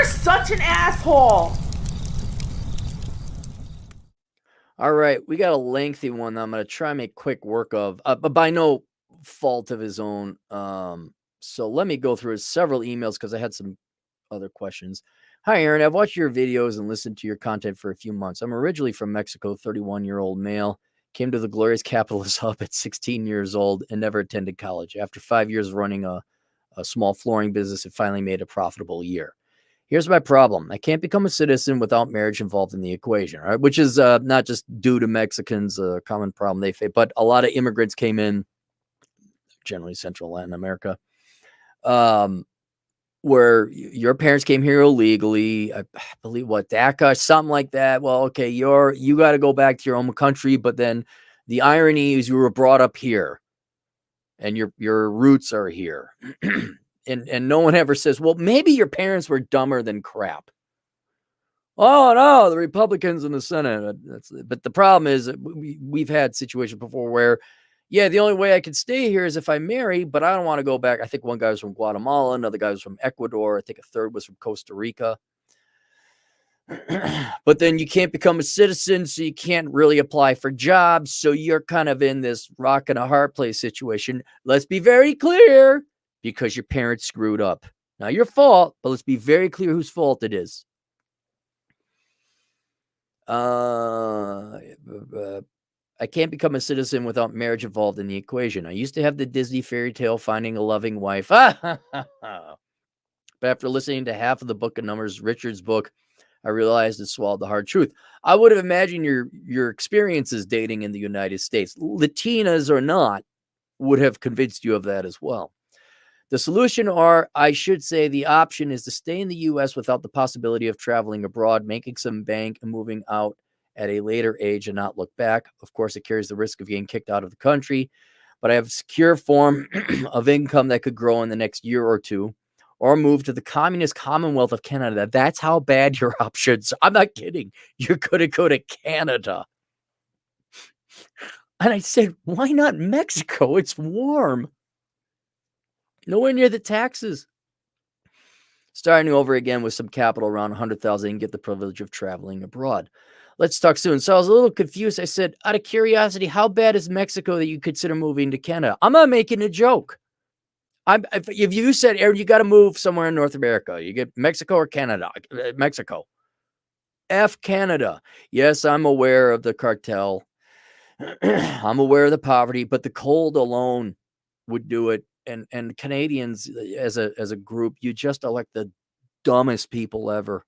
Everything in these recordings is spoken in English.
You're such an asshole. All right, we got a lengthy one that I'm going to try and make quick work of, but by no fault of his own. So let me go through several emails because I had some other questions. Hi, Aaron. I've watched your videos and listened to your content for a few months. I'm originally from Mexico, 31-year-old male. Came to the glorious capitalist hub at 16 years old and never attended college. After 5 years running a small flooring business, it finally made a profitable year. Here's my problem. I can't become a citizen without marriage involved in the equation, right? Which is not just due to Mexicans, a common problem they face, but a lot of immigrants came in, generally Central Latin America, where your parents came here illegally. I believe what DACA, something like that. Well, okay, you got to go back to your home country, but then the irony is you were brought up here, and your roots are here. And no one ever says, well, maybe your parents were dumber than crap. Oh no, the Republicans in the Senate. But the problem is that we've had situations before where, yeah, the only way I could stay here is if I marry, but I don't want to go back. I think one guy was from Guatemala, another guy was from Ecuador. I think a third was from Costa Rica. But then you can't become a citizen, so you can't really apply for jobs. So you're kind of in this rock and a hard place situation. Let's be very clear, because your parents screwed up. Not your fault, but let's be very clear whose fault it is. I can't become a citizen without marriage involved in the equation. I used to have the Disney fairy tale Finding a Loving Wife. But after listening to half of the Book of Numbers, Richard's book, I realized it swallowed the hard truth. I would have imagined your experiences dating in the United States, Latinas or not, would have convinced you of that as well. The solution, or I should say the option, is to stay in the U.S. without the possibility of traveling abroad, making some bank, and moving out at a later age and not look back. Of course, it carries the risk of getting kicked out of the country, but I have a secure form of income that could grow in the next year or two, or move to the Communist Commonwealth of Canada. That's how bad your options are. I'm not kidding. You're going to go to Canada. And I said, why not Mexico? It's warm. Nowhere near the taxes. Starting over again with some capital around 100,000 and get the privilege of traveling abroad. Let's talk soon. So I was a little confused. I said, out of curiosity, how bad is Mexico that you consider moving to Canada? I'm not making a joke. If you said, Aaron, you got to move somewhere in North America, you get Mexico or Canada, Mexico. F Canada. Yes, I'm aware of the cartel. I'm aware of the poverty, but the cold alone would do it. And Canadians as a group, you just elect the dumbest people ever.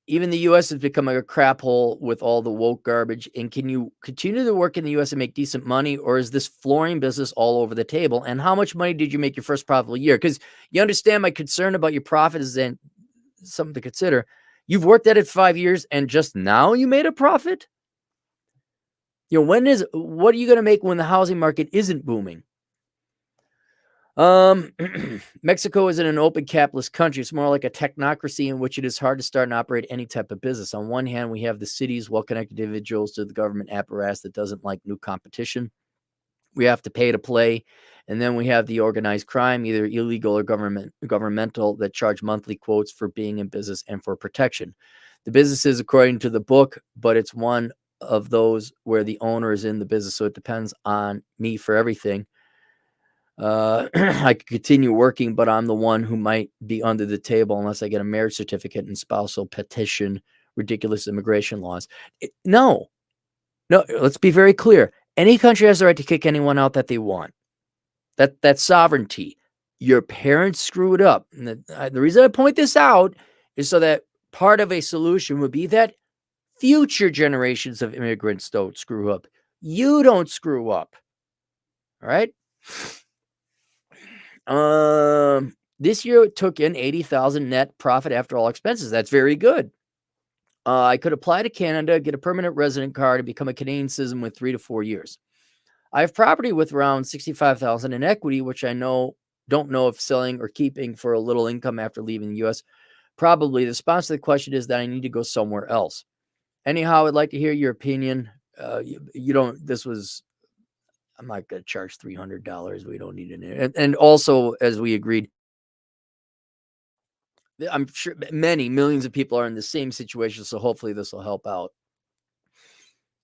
Even the U.S. is becoming a crap hole with all the woke garbage. And can you continue to work in the U.S. and make decent money, or is this flooring business all over the table? And how much money did you make your first profitable year? Because you understand my concern about your profits and something to consider. You've worked at it 5 years, and just now you made a profit. You know, what are you going to make when the housing market isn't booming? Mexico isn't an open capitalist country. It's more like a technocracy in which it is hard to start and operate any type of business. On one hand, we have the cities, well-connected individuals to the government apparatus that doesn't like new competition. We have to pay to play. And then we have the organized crime, either illegal or governmental, that charge monthly quotes for being in business and for protection. The business is according to the book, but it's one of those where the owner is in the business, so it depends on me for everything. I could continue working, but I'm the one who might be under the table unless I get a marriage certificate and spousal petition ridiculous immigration laws. No, let's be very clear. Any country has the right to kick anyone out that they want. That's sovereignty. Your parents screwed up. And the reason I point this out is so that part of a solution would be that future generations of immigrants don't screw up. You don't screw up. All right? This year it took in 80,000 net profit after all expenses. That's very good. I could apply to Canada, get a permanent resident card, and become a Canadian citizen with 3 to 4 years. I have property with around 65,000 in equity, which I don't know if selling or keeping for a little income after leaving the U.S. Probably. The response to the question is that I need to go somewhere else. Anyhow, I'd like to hear your opinion. I'm not going to charge $300. We don't need it. And also, as we agreed, I'm sure many millions of people are in the same situation, so hopefully this will help out.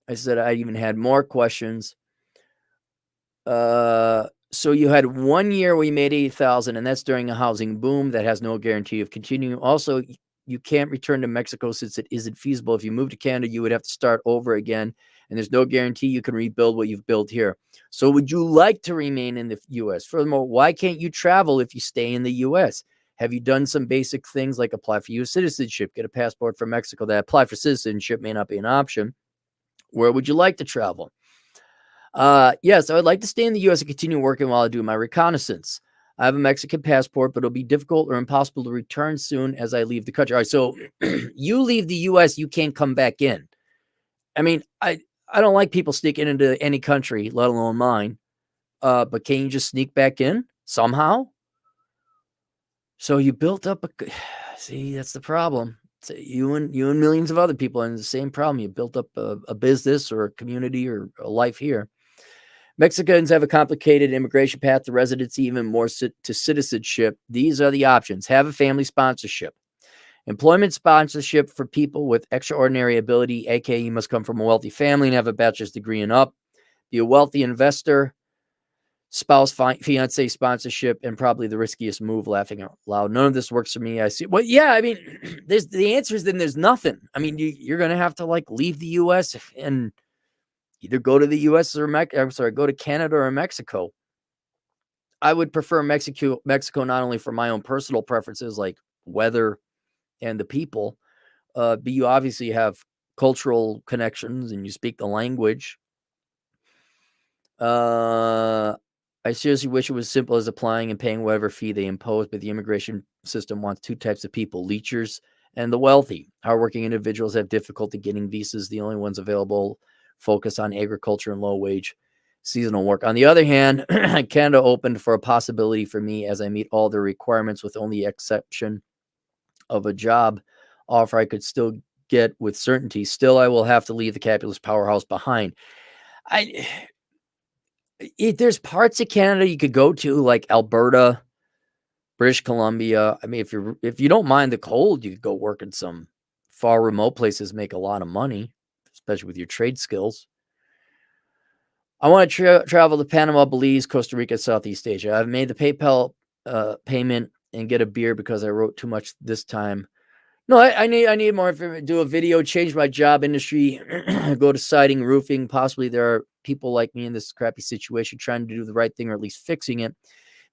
I said I even had more questions. So you had 1 year where you made 80,000, and that's during a housing boom that has no guarantee of continuing. Also, you can't return to Mexico since it isn't feasible. If you move to Canada, you would have to start over again, and there's no guarantee you can rebuild what you've built here. So would you like to remain in the US? Furthermore, why can't you travel if you stay in the US? Have you done some basic things like apply for US citizenship, get a passport from Mexico? That apply for citizenship may not be an option. Where would you like to travel? Yes, I would like to stay in the US and continue working while I do my reconnaissance. I have a Mexican passport, but it'll be difficult or impossible to return soon as I leave the country. All right, so you leave the US, you can't come back in. I mean, I don't like people sneaking into any country, let alone mine. But can you just sneak back in somehow? So you built up see, that's the problem. So you and millions of other people are in the same problem. You built up a business or a community or a life here. Mexicans have a complicated immigration path to residency, even more to citizenship. These are the options. Have a family sponsorship. Employment sponsorship for people with extraordinary ability, aka you must come from a wealthy family and have a bachelor's degree and up. Be a wealthy investor. Spouse, fiance sponsorship, and probably the riskiest move, laughing out loud. None of this works for me. I see. Well, yeah, I mean, there's the answer is then there's nothing. I mean, you're going to have to like leave the U.S. and either go to the U.S. or go to Canada or Mexico. I would prefer Mexico not only for my own personal preferences like weather and the people, but you obviously have cultural connections and you speak the language. I seriously wish it was simple as applying and paying whatever fee they impose, but the immigration system wants two types of people, leechers and the wealthy. Hardworking individuals have difficulty getting visas. The only ones available focus on agriculture and low-wage seasonal work. On the other hand, Canada opened for a possibility for me as I meet all the requirements with only exception of a job offer I could still get with certainty. Still, I will have to leave the capitalist powerhouse behind. There's parts of Canada you could go to, like Alberta, British Columbia. I mean, if you don't mind the cold, you could go work in some far remote places, make a lot of money, especially with your trade skills. I want to travel to Panama, Belize, Costa Rica, Southeast Asia. I've made the PayPal payment and get a beer because I wrote too much this time. No, I need more information. Do a video, change my job industry, go to siding, roofing. Possibly there are people like me in this crappy situation trying to do the right thing or at least fixing it.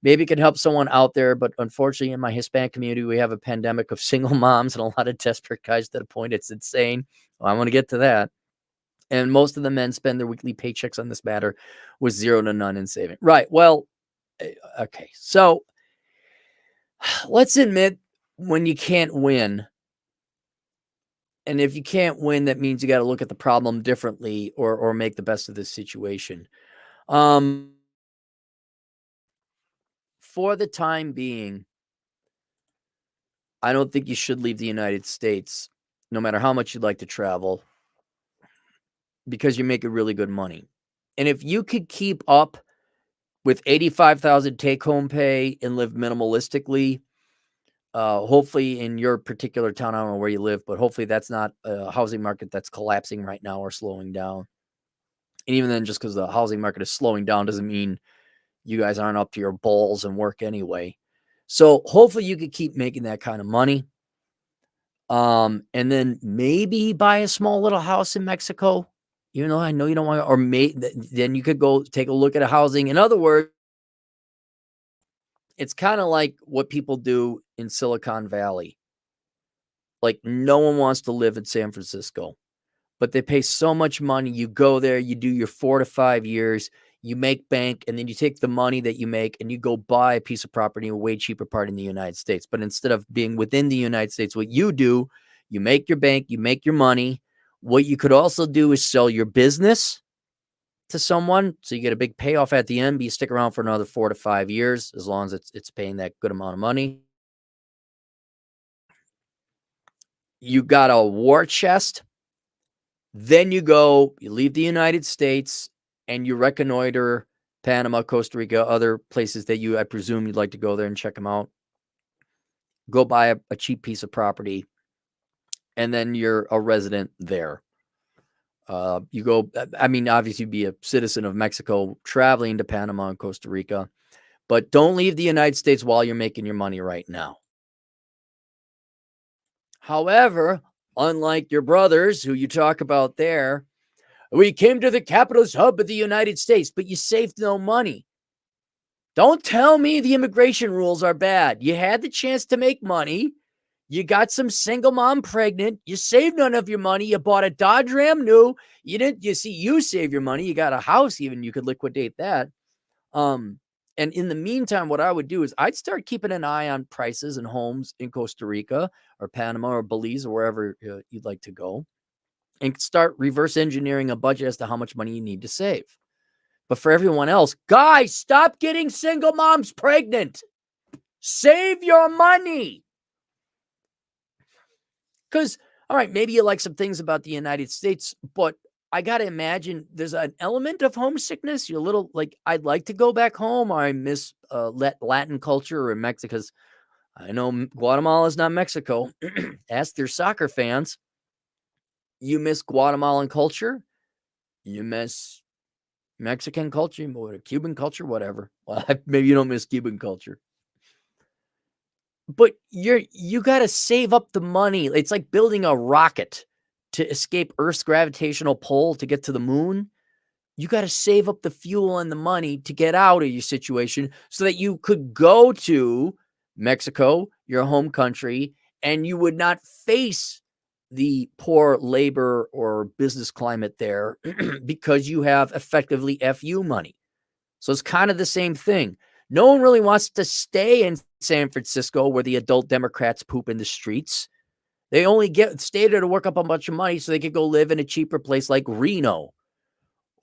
Maybe it can help someone out there, but unfortunately in my Hispanic community, we have a pandemic of single moms and a lot of desperate guys to the point it's insane. Well, I want to get to that. And most of the men spend their weekly paychecks on this matter with zero to none in saving. Right. Well, okay. So let's admit when you can't win, and if you can't win, that means you got to look at the problem differently or make the best of this situation. For the time being, I don't think you should leave the United States, no matter how much you'd like to travel, because you make really good money. And if you could keep up with 85,000 take-home pay and live minimalistically, hopefully in your particular town, I don't know where you live, but hopefully that's not a housing market that's collapsing right now or slowing down. And even then, just because the housing market is slowing down doesn't mean you guys aren't up to your balls and work anyway. So hopefully you could keep making that kind of money. And then maybe buy a small little house in Mexico. You know, I know you don't want to, or then you could go take a look at a housing. In other words, it's kind of like what people do in Silicon Valley. Like no one wants to live in San Francisco, but they pay so much money. You go there, you do your 4 to 5 years, you make bank, and then you take the money that you make and you go buy a piece of property, a way cheaper part in the United States. But instead of being within the United States, what you do, you make your bank, you make your money. What you could also do is sell your business to someone, so you get a big payoff at the end, but you stick around for another 4 to 5 years, as long as it's paying that good amount of money. You got a war chest. Then you leave the United States, and you reconnoiter Panama, Costa Rica, other places that I presume you'd like to go there and check them out. go buy a cheap piece of property, and then you're a resident there. You go, I mean, obviously be a citizen of Mexico traveling to Panama and Costa Rica, but don't leave the United States while you're making your money right now. However, unlike your brothers who you talk about there, we came to the capitalist hub of the United States, but you saved no money. Don't tell me the immigration rules are bad. You had the chance to make money. You got some single mom pregnant. You saved none of your money. You bought a Dodge Ram new. You save your money. You got a house even. You could liquidate that. And in the meantime, what I would do is I'd start keeping an eye on prices and homes in Costa Rica or Panama or Belize or wherever you'd like to go, and start reverse engineering a budget as to how much money you need to save. But for everyone else, guys, stop getting single moms pregnant. Save your money. Because, all right, maybe you like some things about the United States, but I got to imagine there's an element of homesickness. You're a little like, I'd like to go back home, or I miss Latin culture or Mexico. Because I know Guatemala is not Mexico. Ask their soccer fans. You miss Guatemalan culture. You miss Mexican culture, Cuban culture, whatever. Well, maybe you don't miss Cuban culture. But you got to save up the money. It's like building a rocket to escape Earth's gravitational pull to get to the moon. You got to save up the fuel and the money to get out of your situation so that you could go to Mexico, your home country, and you would not face the poor labor or business climate there because you have effectively FU money. So it's kind of the same thing. No one really wants to stay in San Francisco where the adult Democrats poop in the streets. They only stay there to work up a bunch of money so they could go live in a cheaper place like Reno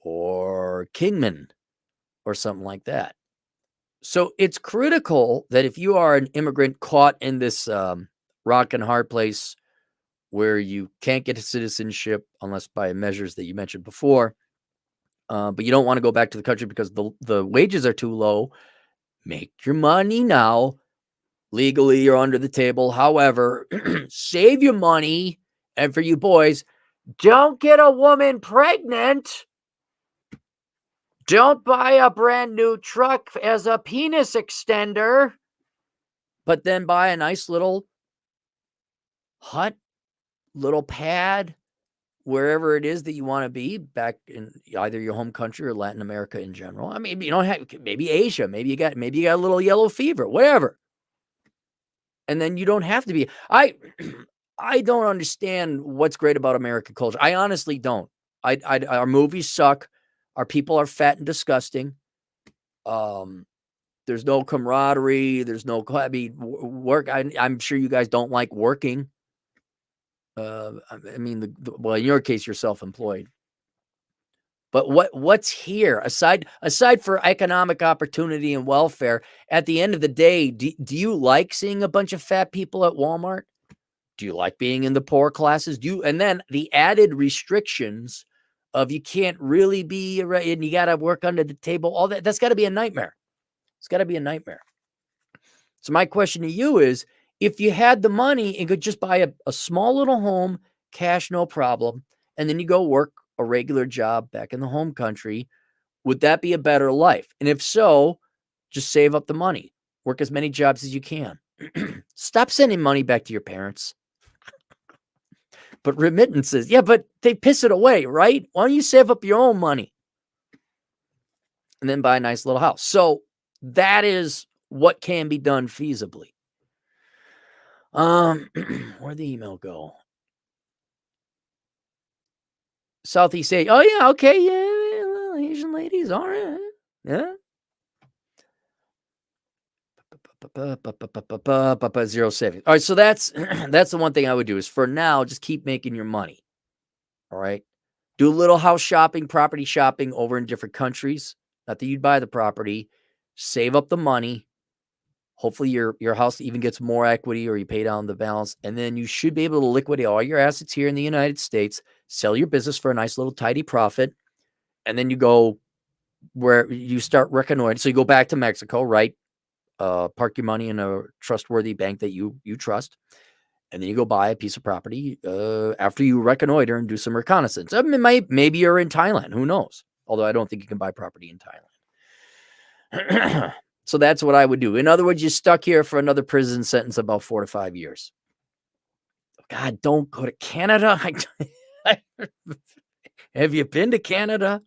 or Kingman or something like that. So it's critical that if you are an immigrant caught in this rock and hard place where you can't get a citizenship unless by measures that you mentioned before, but you don't want to go back to the country because the wages are too low, make your money now, legally or under the table. However, save your money. And for you boys, don't get a woman pregnant. Don't buy a brand new truck as a penis extender, but then buy a nice little hut, little pad, wherever it is that you want to be back in either your home country or Latin America in general. I mean, you don't have, maybe Asia, maybe you got a little yellow fever, whatever. And then you don't have to be. I don't understand what's great about American culture. I honestly don't. Our movies suck. Our people are fat and disgusting. There's no camaraderie. There's no, I mean, work. I'm sure you guys don't like working. I mean, well, in your case, you're self-employed. But what's here aside for economic opportunity and welfare? At the end of the day, do you like seeing a bunch of fat people at Walmart? Do you like being in the poor classes? And then the added restrictions of you can't really be, and you got to work under the table. All that's got to be a nightmare. It's got to be a nightmare. So my question to you is, if you had the money and could just buy a small little home, cash, no problem, and then you go work a regular job back in the home country, would that be a better life? And if so, just save up the money, work as many jobs as you can. Stop sending money back to your parents. But remittances, yeah, but they piss it away, right? Why don't you save up your own money and then buy a nice little house? So that is what can be done feasibly. Where'd the email go? Southeast Asia. Oh yeah, okay, yeah, well, Asian ladies, all right, yeah. 0 savings. All right, so that's the one thing I would do is for now, just keep making your money. All right, do a little house shopping, property shopping over in different countries. Not that you'd buy the property, save up the money. Hopefully your house even gets more equity or you pay down the balance. And then you should be able to liquidate all your assets here in the United States, sell your business for a nice little tidy profit. And then you go where you start reconnoitering. So you go back to Mexico, right? park your money in a trustworthy bank that you trust, and then you go buy a piece of property after you reconnoiter and do some reconnaissance. I mean, maybe you're in Thailand. Who knows? Although I don't think you can buy property in Thailand. So that's what I would do. In other words, you're stuck here for another prison sentence about 4 to 5 years. God, don't go to Canada. Have you been to Canada?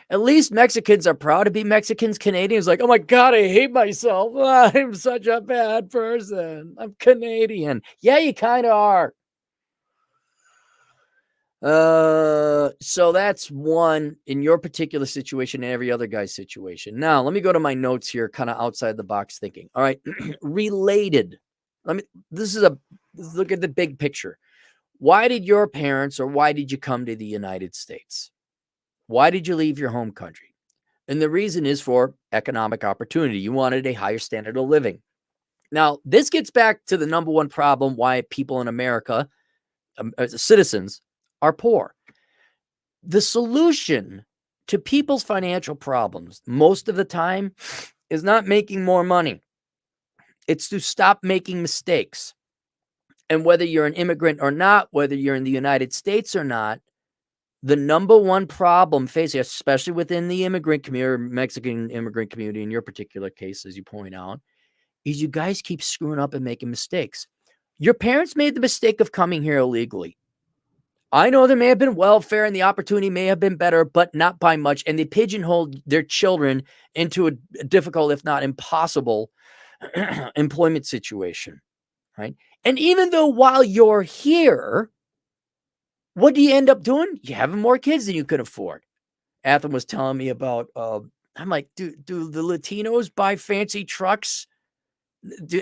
At least Mexicans are proud to be Mexicans. Canadians like, oh my God, I hate myself. I'm such a bad person. I'm Canadian. Yeah, you kind of are. So that's one in your particular situation and every other guy's situation. Now, let me go to my notes here, kind of outside the box thinking. All right, related. Let's look at the big picture. Why did your parents or why did you come to the United States? Why did you leave your home country? And the reason is for economic opportunity. You wanted a higher standard of living. Now, this gets back to the number one problem why people in America, citizens, are poor. The solution to people's financial problems most of the time is not making more money. It's to stop making mistakes. And whether you're an immigrant or not, whether you're in the United States or not, the number one problem facing, especially within the immigrant community, Mexican immigrant community in your particular case, as you point out, is you guys keep screwing up and making mistakes. Your parents made the mistake of coming here illegally. I know there may have been welfare and the opportunity may have been better, but not by much. And they pigeonholed their children into a difficult, if not impossible, employment situation, right? And even though while you're here, what do you end up doing? You having more kids than you could afford. Athen was telling me about, I'm like, do the Latinos buy fancy trucks?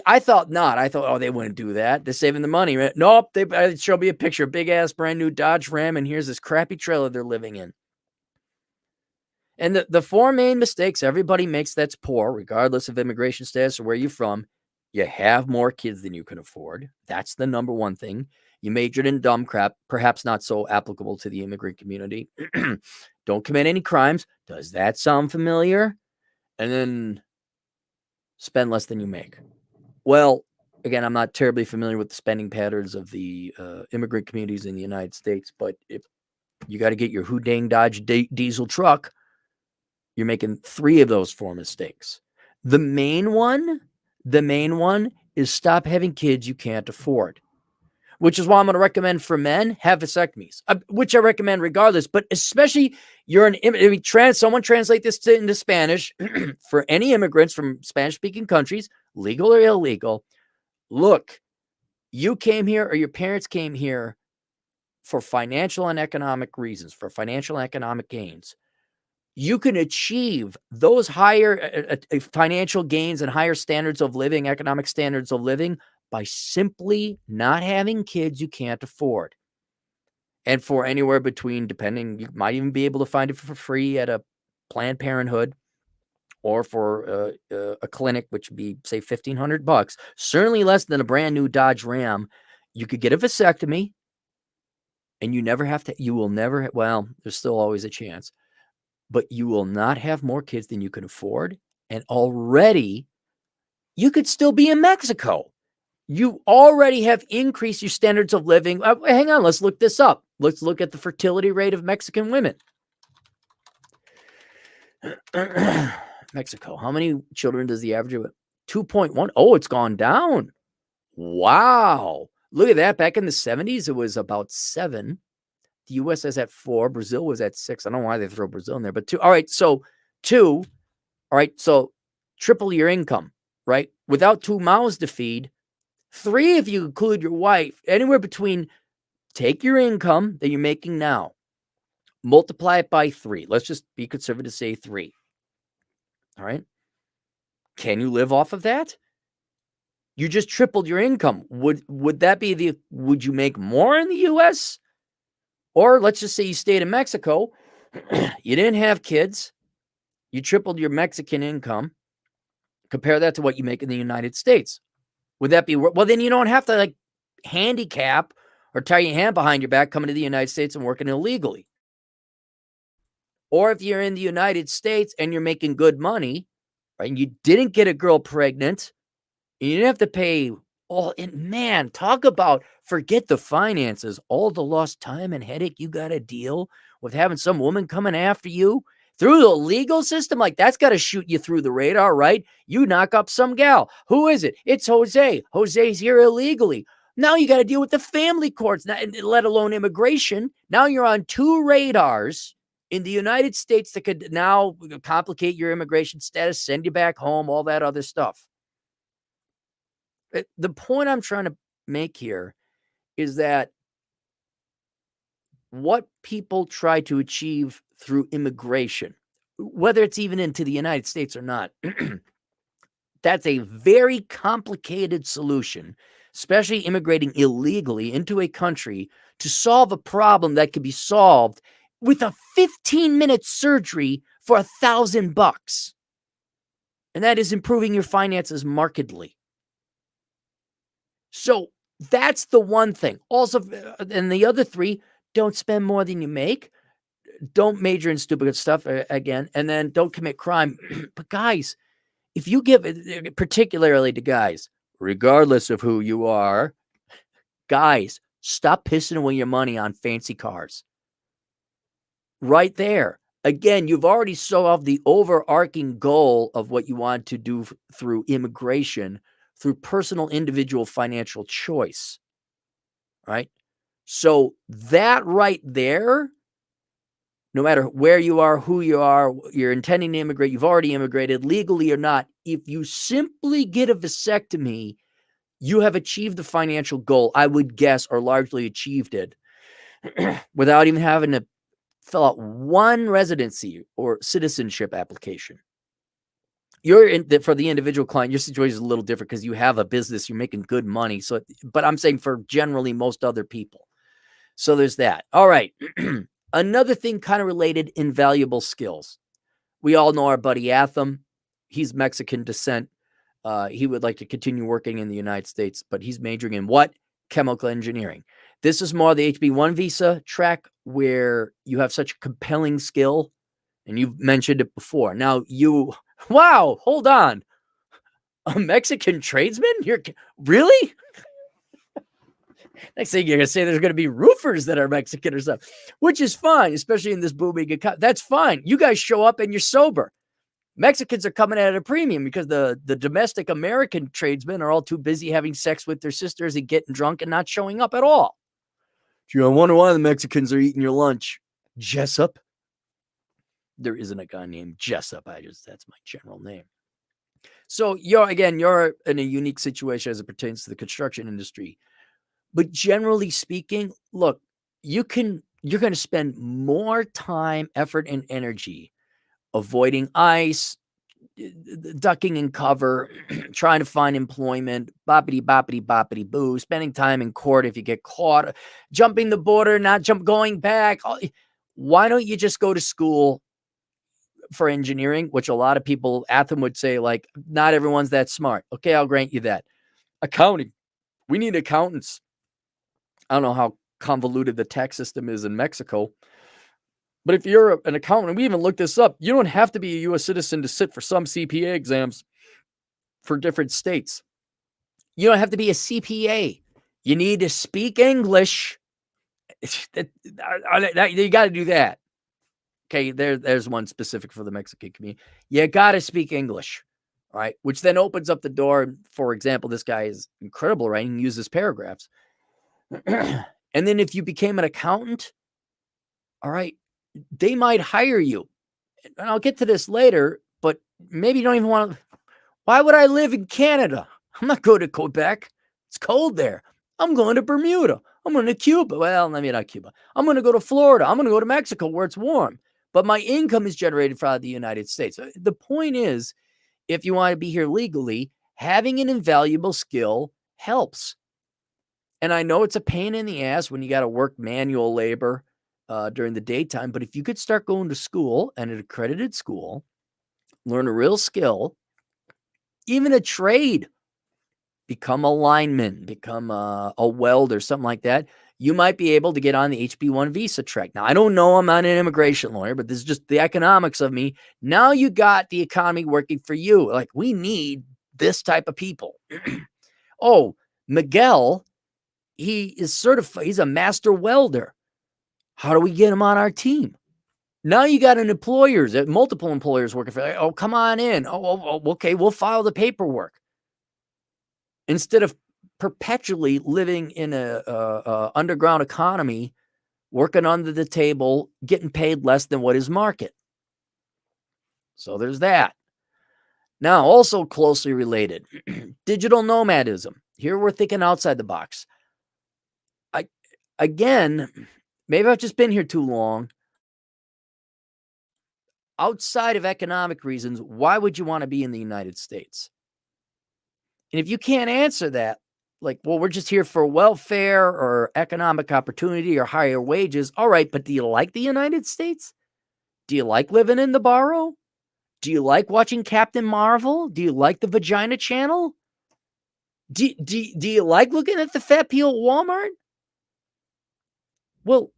I thought not. I thought, oh, they wouldn't do that. They're saving the money. Right? Nope. They show me a picture, big ass, brand new Dodge Ram, and here's this crappy trailer they're living in. And the four main mistakes everybody makes that's poor, regardless of immigration status or where you're from, you have more kids than you can afford. That's the number one thing. You majored in dumb crap, perhaps not so applicable to the immigrant community. Don't commit any crimes. Does that sound familiar? And then spend less than you make. Well, again, I'm not terribly familiar with the spending patterns of the immigrant communities in the United States, but if you got to get your who-dang Dodge diesel truck, you're making 3 of those 4 mistakes. The main one is stop having kids you can't afford, which is why I'm going to recommend for men, have vasectomies, which I recommend regardless, but especially someone translate this into Spanish for any immigrants from Spanish-speaking countries, legal or illegal. Look, you came here or your parents came here for financial and economic reasons, for financial and economic gains. You can achieve those higher financial gains and higher standards of living, economic standards of living, by simply not having kids you can't afford. And for anywhere between, depending, you might even be able to find it for free at a Planned Parenthood or for a clinic, which would be, say, $1,500, certainly less than a brand new Dodge Ram. You could get a vasectomy and you will never, well, there's still always a chance, but you will not have more kids than you can afford. And already you could still be in Mexico. You already have increased your standards of living. Hang on, let's look this up. Let's look at the fertility rate of Mexican women. Mexico, how many children does the average have? 2.1. Oh, it's gone down. Wow. Look at that. Back in the 70s, it was about 7. The U.S. is at 4. Brazil was at 6. I don't know why they throw Brazil in there, but 2. All right, so 2. All right, so triple your income, right? Without 2 mouths to feed. 3, if you include your wife, anywhere between, take your income that you're making now, multiply it by 3. Let's just be conservative, say 3. All right. Can you live off of that? You just tripled your income. Would that be would you make more in the U.S.? Or let's just say you stayed in Mexico. You didn't have kids. You tripled your Mexican income. Compare that to what you make in the United States. Would that be, well, then you don't have to like handicap or tie your hand behind your back coming to the United States and working illegally. Or if you're in the United States and you're making good money, right? And you didn't get a girl pregnant, and you didn't have to pay all. And man, talk about forget the finances, all the lost time and headache you got to deal with having some woman coming after you through the legal system. Like that's got to shoot you through the radar, right? You knock up some gal. Who is it? It's Jose. Jose's here illegally. Now you got to deal with the family courts, let alone immigration. Now you're on two radars in the United States that could now complicate your immigration status, send you back home, all that other stuff. The point I'm trying to make here is that what people try to achieve through immigration, whether it's even into the United States or not, that's a very complicated solution, especially immigrating illegally into a country to solve a problem that could be solved with a 15-minute surgery for $1,000. And that is improving your finances markedly. So that's the one thing. Also, and the other three, don't spend more than you make. Don't major in stupid stuff again. And then don't commit crime. But guys, if you give, particularly to guys, regardless of who you are, guys, stop pissing away your money on fancy cars. Right there. Again, you've already solved the overarching goal of what you want to do through immigration, through personal individual financial choice. Right? So that right there, no matter where you are, who you are, you're intending to immigrate, you've already immigrated, legally or not, if you simply get a vasectomy, you have achieved the financial goal, I would guess, or largely achieved it without even having to fill out one residency or citizenship application. For the individual client, your situation is a little different because you have a business, you're making good money. So, but I'm saying for generally most other people. So there's that. All right. Another thing kind of related, invaluable skills. We all know our buddy Atham. He's Mexican descent. He would like to continue working in the United States, but he's majoring in what? Chemical engineering. This is more the HB1 visa track where you have such a compelling skill, and you've mentioned it before. Now wow, hold on. A Mexican tradesman? Really? Next thing you're going to say there's going to be roofers that are Mexican or something, which is fine, especially in this booming economy. That's fine. You guys show up and you're sober. Mexicans are coming at a premium because the domestic American tradesmen are all too busy having sex with their sisters and getting drunk and not showing up at all. Gee, I wonder why the Mexicans are eating your lunch. Jessup? There isn't a guy named Jessup. That's my general name. So you're in a unique situation as it pertains to the construction industry. But generally speaking, look, you're going to spend more time, effort, and energy avoiding ICE, ducking in cover, trying to find employment, boppity, boppity, boppity, boo, spending time in court if you get caught, jumping the border, going back. Why don't you just go to school for engineering, which a lot of people, Atham would say, like, not everyone's that smart. Okay, I'll grant you that. Accounting. We need accountants. I don't know how convoluted the tax system is in Mexico, but if you're an accountant, and we even looked this up, you don't have to be a U.S. citizen to sit for some CPA exams for different states. You don't have to be a CPA. You need to speak English. You got to do that. Okay, there's one specific for the Mexican community. You got to speak English, right? Which then opens up the door. For example, this guy is incredible, right? He uses paragraphs. And then if you became an accountant, all right, they might hire you. And I'll get to this later, but maybe you don't even want to. Why would I live in Canada? I'm not going to Quebec. It's cold there. I'm going to Bermuda. I'm going to Cuba. Well, maybe not Cuba. I'm going to go to Florida. I'm going to go to Mexico where it's warm. But my income is generated from the United States. The point is, if you want to be here legally, having an invaluable skill helps. And I know it's a pain in the ass when you got to work manual labor during the daytime. But if you could start going to school, and an accredited school, learn a real skill, even a trade, become a lineman, become a welder, something like that, you might be able to get on the HB1 visa track. Now, I don't know, I'm not an immigration lawyer, but this is just the economics of me. Now you got the economy working for you. Like, we need this type of people. Oh, Miguel, he is certified. He's a master welder. How do we get him on our team? Now you got multiple employers working for you. Oh, come on in. Okay, we'll file the paperwork. Instead of perpetually living in a underground economy, working under the table, getting paid less than what is market. So there's that. Now, also closely related, digital nomadism. Here we're thinking outside the box. Again, maybe I've just been here too long. Outside of economic reasons, why would you want to be in the United States? And if you can't answer that, like, well, we're just here for welfare or economic opportunity or higher wages. All right, but do you like the United States? Do you like living in the borough? Do you like watching Captain Marvel? Do you like the Vagina Channel? Do you like looking at the fat peel at Walmart? Well,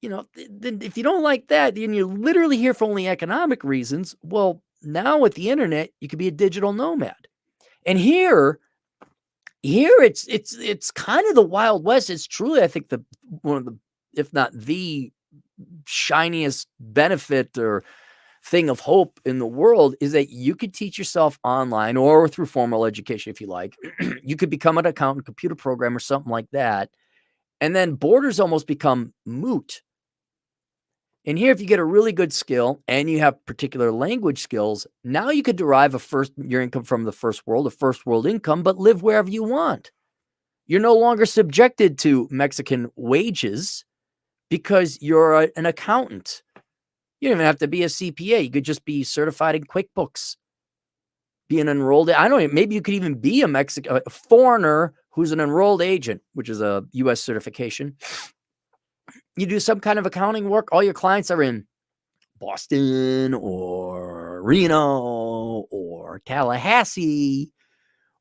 then if you don't like that, then you're literally here for only economic reasons. Well, now with the internet, you could be a digital nomad. And here it's kind of the Wild West. It's truly, I think, one of the, if not the shiniest benefit or thing of hope in the world is that you could teach yourself online or through formal education, if you like. You could become an accountant, computer programmer, something like that. And then borders almost become moot. And here, if you get a really good skill and you have particular language skills, now you could derive your income from the first world, a first world income, but live wherever you want. You're no longer subjected to Mexican wages because you're an accountant. You don't even have to be a CPA. You could just be certified in QuickBooks, be an enrolled. I don't know. Maybe you could even be a foreigner who's an enrolled agent, which is a U.S. certification. You do some kind of accounting work. All your clients are in Boston or Reno or Tallahassee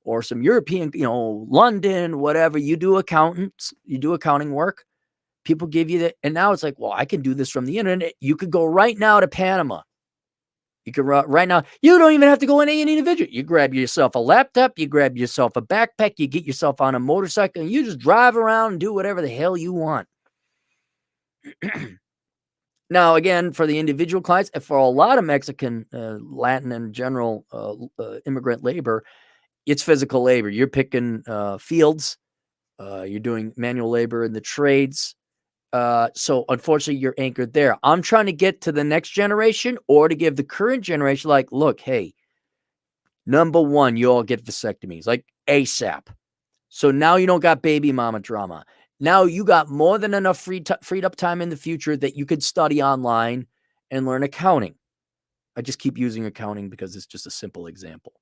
or some European, London, whatever. You do accounting work. People give you that. And now it's like, well, I can do this from the internet. You could go right now to Panama. You can right now. You don't even have to go in any individual. You grab yourself a laptop. You grab yourself a backpack. You get yourself on a motorcycle and you just drive around and do whatever the hell you want. Now, again, for the individual clients, and for a lot of Mexican, Latin, and general immigrant labor, it's physical labor. You're picking fields. You're doing manual labor in the trades. So, unfortunately, you're anchored there. I'm trying to get to the next generation or to give the current generation, like, look, hey, number one, you all get vasectomies, like ASAP. So now you don't got baby mama drama. Now you got more than enough freed up time in the future that you could study online and learn accounting. I just keep using accounting because it's just a simple example.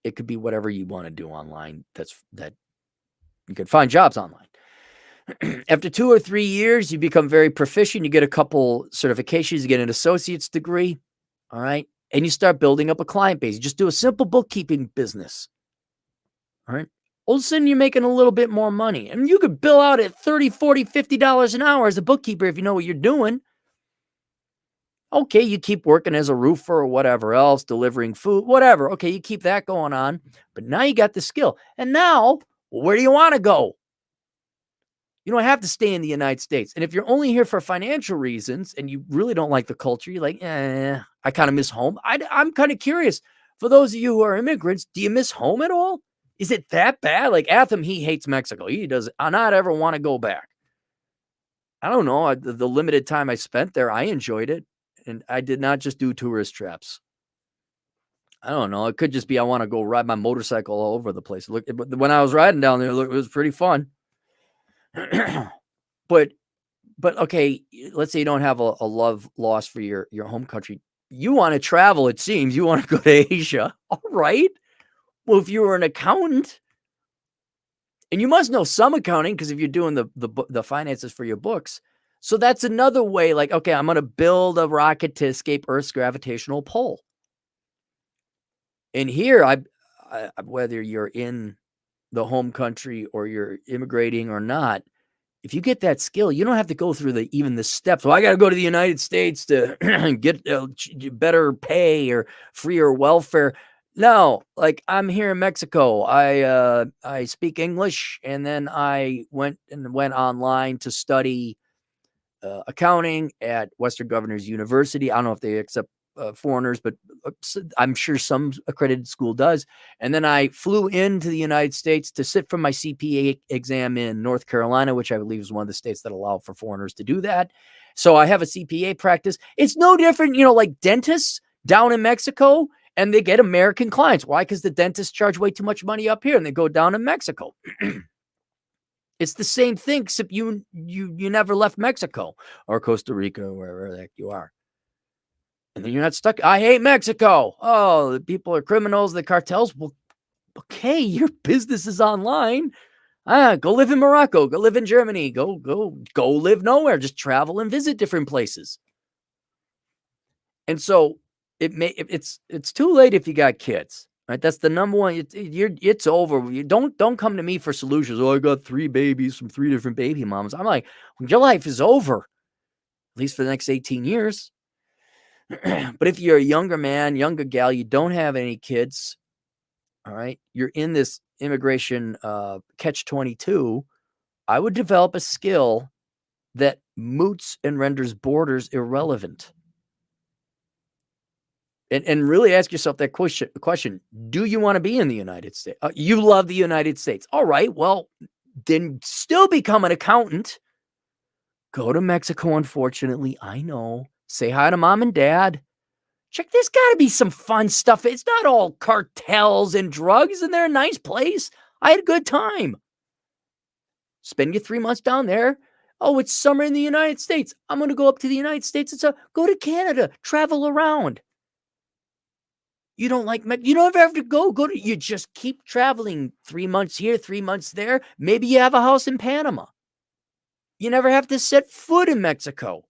It could be whatever you want to do online. That you could find jobs online. After 2 or 3 years, you become very proficient. You get a couple certifications. You get an associate's degree. All right. And you start building up a client base. You just do a simple bookkeeping business. All right. All of a sudden, you're making a little bit more money. And you could bill out at $30, $40, $50 an hour as a bookkeeper if you know what you're doing. Okay, you keep working as a roofer or whatever else, delivering food, whatever. Okay, you keep that going on. But now you got the skill. And now, where do you want to go? You don't have to stay in the United States. And if you're only here for financial reasons and you really don't like the culture, you're like, I kind of miss home. I'm kind of curious. For those of you who are immigrants, do you miss home at all? Is it that bad? Like Atham, he hates Mexico. He does not ever want to go back. I don't know. The limited time I spent there, I enjoyed it. And I did not just do tourist traps. I don't know. It could just be I want to go ride my motorcycle all over the place. Look, when I was riding down there, it was pretty fun. but okay, let's say you don't have a love lost for your home country. You want to travel, it seems. You want to go to Asia. All right. Well, if you were an accountant, and you must know some accounting because if you're doing the finances for your books, so that's another way. Like, okay, I'm going to build a rocket to escape Earth's gravitational pull. And here, I whether you're in the home country or you're immigrating or not, if you get that skill, you don't have to go through even the steps. Well, I got to go to the United States to get better pay or freer welfare. No, like I'm here in Mexico. I speak English, and then I went online to study accounting at Western Governors University. I don't know if they accept foreigners, but I'm sure some accredited school does. And then I flew into the United States to sit for my CPA exam in North Carolina, which I believe is one of the states that allow for foreigners to do that. So I have a CPA practice. It's no different, like dentists down in Mexico, and they get American clients. Why? Because the dentists charge way too much money up here, and they go down to Mexico. It's the same thing, except you never left Mexico or Costa Rica or wherever the heck you are. And then you're not stuck. I hate Mexico. Oh, the people are criminals, the cartels. Well, okay, your business is online. Go live in Morocco. Go live in Germany. Go live nowhere. Just travel and visit different places. And so it's too late if you got kids. Right? That's the number one. It's over. You don't come to me for solutions. Oh, I got 3 babies from 3 different baby moms. I'm like, well, your life is over, at least for the next 18 years. But if you're a younger man, younger gal, you don't have any kids, all right, you're in this immigration catch-22, I would develop a skill that moots and renders borders irrelevant. And really ask yourself that question. Do you want to be in the United States? You love the United States. All right, well, then still become an accountant. Go to Mexico, unfortunately. I know. Say hi to mom and dad. Check, there's got to be some fun stuff. It's not all cartels and drugs, and they're a nice place. I had a good time. Spend your 3 months down there. Oh, it's summer in the United States. I'm going to go up to the United States. Go to Canada. Travel around. You don't like, you don't ever have to go you just keep traveling 3 months here, 3 months there. Maybe you have a house in Panama. You never have to set foot in Mexico.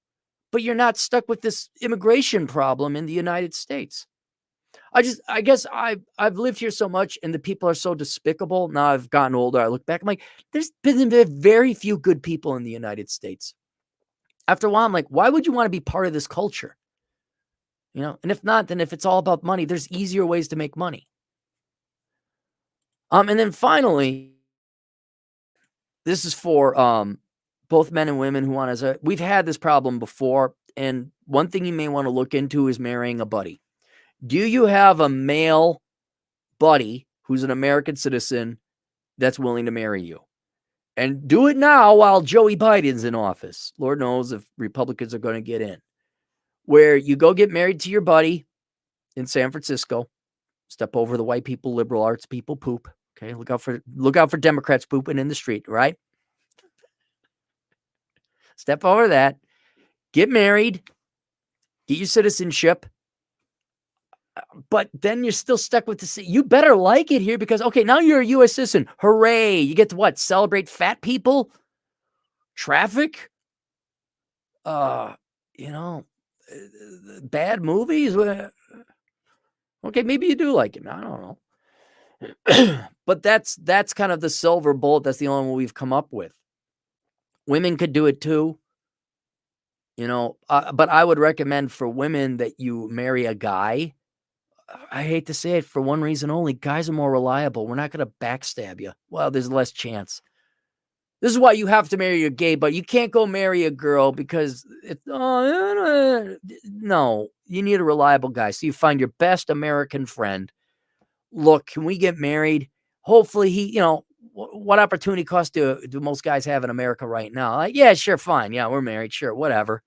But you're not stuck with this immigration problem in the United States. I guess I've lived here so much, and the people are so despicable. Now I've gotten older. I look back, I'm like, there's been very few good people in the United States. After a while, I'm like, why would you want to be part of this culture? And if not, then if it's all about money, there's easier ways to make money. And then finally, this is for both men and women who want to. We've had this problem before, and one thing you may want to look into is marrying a buddy. Do you have a male buddy who's an American citizen that's willing to marry you? And do it now while Joey Biden's in office. Lord knows if Republicans are going to get in. Where you go get married to your buddy in San Francisco. Step over the white people, liberal arts people poop. Okay, look out for Democrats pooping in the street, right? Step over that. Get married. Get your citizenship. But then you're still stuck with the. You better like it here because, okay, now you're a U.S. citizen. Hooray. You get to what? Celebrate fat people? Traffic? Bad movies? Okay, maybe you do like it. I don't know. But that's kind of the silver bullet. That's the only one we've come up with. Women could do it too. But I would recommend for women that you marry a guy. I hate to say it, for one reason only. Guys are more reliable. We're not going to backstab you. Well, there's less chance. This is why you have to marry a gay, but you can't go marry a girl because no, you need a reliable guy. So you find your best American friend. Look, can we get married? Hopefully he, what opportunity cost do most guys have in America right now? Like, yeah, sure, fine. Yeah, we're married. Sure, whatever.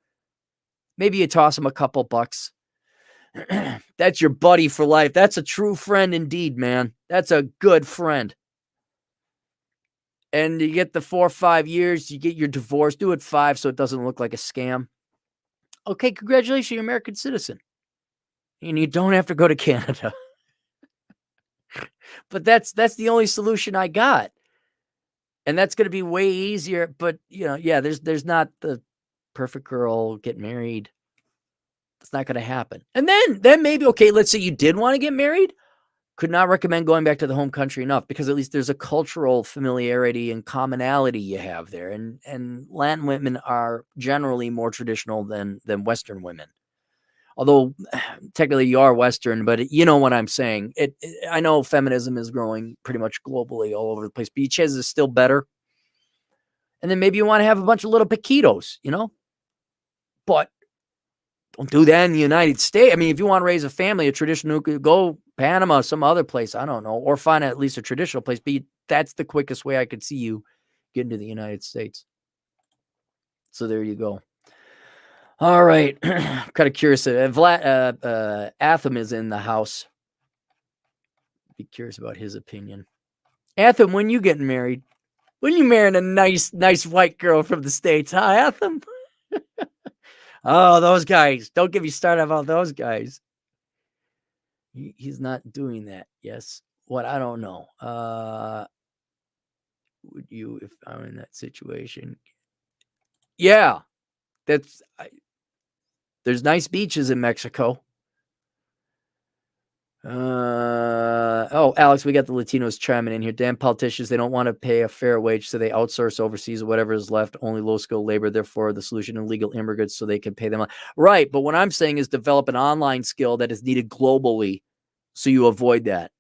Maybe you toss him a couple bucks. That's your buddy for life. That's a true friend indeed, man. That's a good friend. And you get the 4 or 5 years, you get your divorce. Do it 5 so it doesn't look like a scam. Okay, congratulations, you're an American citizen. And you don't have to go to Canada. But that's the only solution I got. And that's going to be way easier. But, there's not the perfect girl, get married. It's not going to happen. And then maybe, okay, let's say you did want to get married. Could not recommend going back to the home country enough, because at least there's a cultural familiarity and commonality you have there. And Latin women are generally more traditional than Western women. Although technically you are Western, but you know what I'm saying. I know feminism is growing pretty much globally all over the place. Beaches is still better. And then maybe you want to have a bunch of little paquitos, but don't do that in the United States. I mean, if you want to raise a family, a traditional, go Panama, some other place, I don't know, or find at least a traditional place. But that's the quickest way I could see you getting to the United States. So there you go. All right. Kind of curious. Atham is in the house. Be curious about his opinion. Atham, when you getting married? When you marrying a nice white girl from the States, huh, Atham? Oh, those guys. Don't get me started about those guys. He's not doing that. Yes. What? I don't know. Would you, if I'm in that situation? Yeah. There's nice beaches in Mexico. Alex, we got the Latinos chiming in here. Damn politicians, they don't want to pay a fair wage, so they outsource overseas whatever is left, only low-skilled labor. Therefore, the solution, illegal immigrants, so they can pay them. Right, but what I'm saying is develop an online skill that is needed globally, so you avoid that.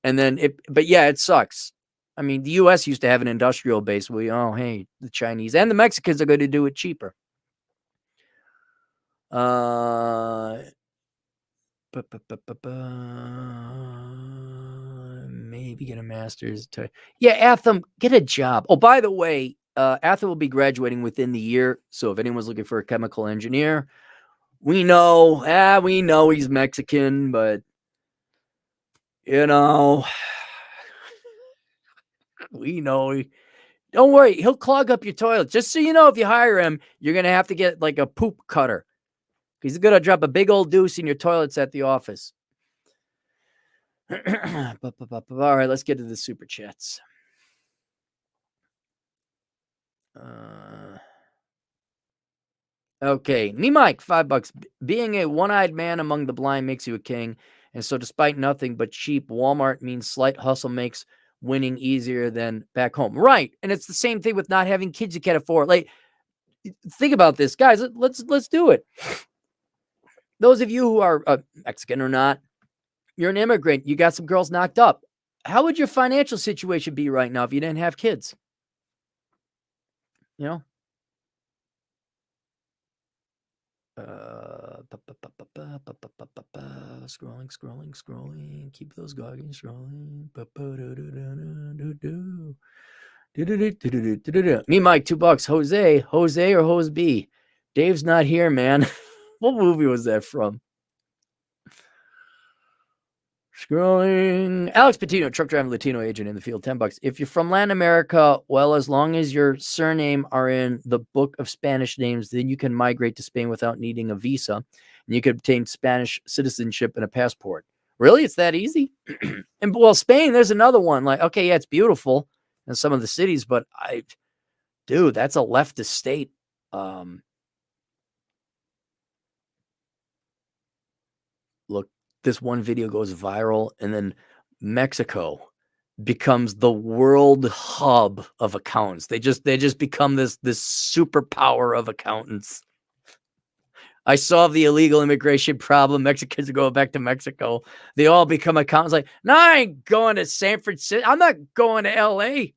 And then, it sucks. I mean, the U.S. used to have an industrial base. The Chinese and the Mexicans are going to do it cheaper. Maybe get a master's. Atham, get a job. Oh, by the way, Atham will be graduating within the year. So if anyone's looking for a chemical engineer, we know he's Mexican, but we know. Don't worry, he'll clog up your toilet. Just so you know, if you hire him, you're going to have to get like a poop cutter. He's going to drop a big old deuce in your toilets at the office. All right, let's get to the super chats. Okay, me Mike, $5. Being a one-eyed man among the blind makes you a king, and so despite nothing but cheap Walmart means slight hustle makes winning easier than back home. Right, and it's the same thing with not having kids you can't afford. Like, think about this, guys. Let's do it. Those of you who are Mexican or not, you're an immigrant. You got some girls knocked up. How would your financial situation be right now if you didn't have kids? Scrolling. Keep those goggins scrolling. Me, Mike, $2. Jose or Hose B? Dave's not here, man. What movie was that from? Scrolling. Alex Patino, truck driving Latino agent in the field, $10. If you're from Latin America, well, as long as your surname are in the book of Spanish names, then you can migrate to Spain without needing a visa, and you can obtain Spanish citizenship and a passport. Really? It's that easy? And well, Spain, there's another one. Like, okay, yeah, it's beautiful in some of the cities, but that's a leftist state. Look, this one video goes viral, and then Mexico becomes the world hub of accountants. They just become this superpower of accountants. I solved the illegal immigration problem. Mexicans are going back to Mexico. They all become accountants. Like, no, I ain't going to San Francisco. I'm not going to LA.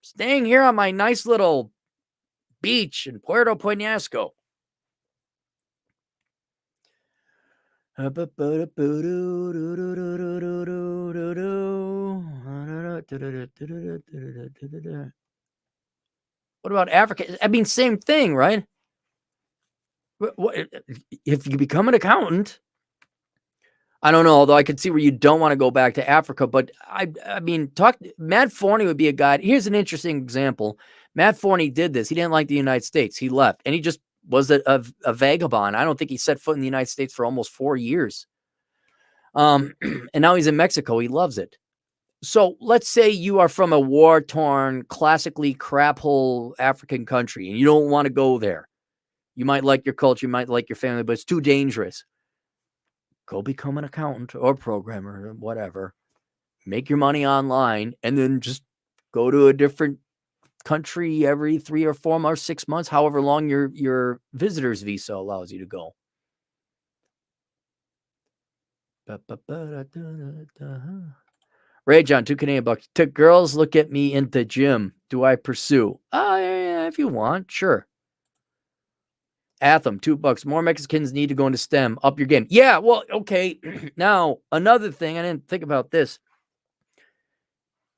Staying here on my nice little beach in Puerto Peñasco. What about Africa? I mean, same thing, right? What if you become an accountant? I don't know, although I could see where you don't want to go back to Africa, but I mean, Matt Forney would be a guy. Here's an interesting example. Matt Forney did this. He didn't like the United States. He left, and he just was a vagabond. I don't think he set foot in the United States for almost 4 years. And now he's in Mexico. He loves it. So let's say you are from a war-torn, classically crap-hole African country, and you don't want to go there. You might like your culture, you might like your family, but it's too dangerous. Go become an accountant or programmer or whatever. Make your money online and then just go to a different country every 3 or 4 months, 6 months, however long your visitor's visa allows you to go. Ray John, 2 Canadian bucks. Took girls look at me in the gym. Do I pursue? Yeah, if you want, sure. Atham, $2. More Mexicans need to go into STEM. Up your game. Yeah, well, okay. Now, another thing, I didn't think about this.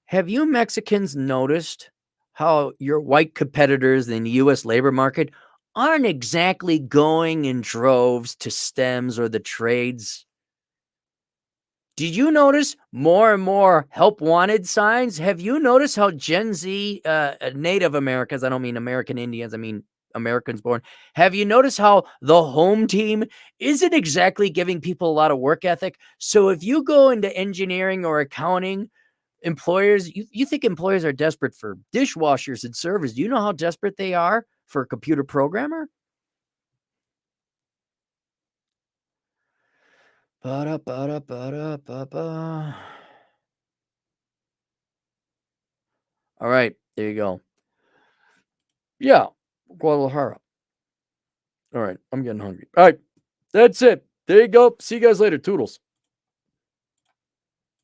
Have you Mexicans noticed how your white competitors in the US labor market aren't exactly going in droves to STEMs or the trades? Did you notice more and more help wanted signs? Have you noticed how Gen Z, Native Americans, I don't mean American Indians, I mean Americans born. Have you noticed how the home team isn't exactly giving people a lot of work ethic? So if you go into engineering or accounting, employers, you think employers are desperate for dishwashers and servers. Do you know how desperate they are for a computer programmer? Ba-da-ba-da-ba-da-ba-ba. All right, there you go. Yeah, Guadalajara. All right, I'm getting hungry. All right, that's it. There you go. See you guys later. Toodles.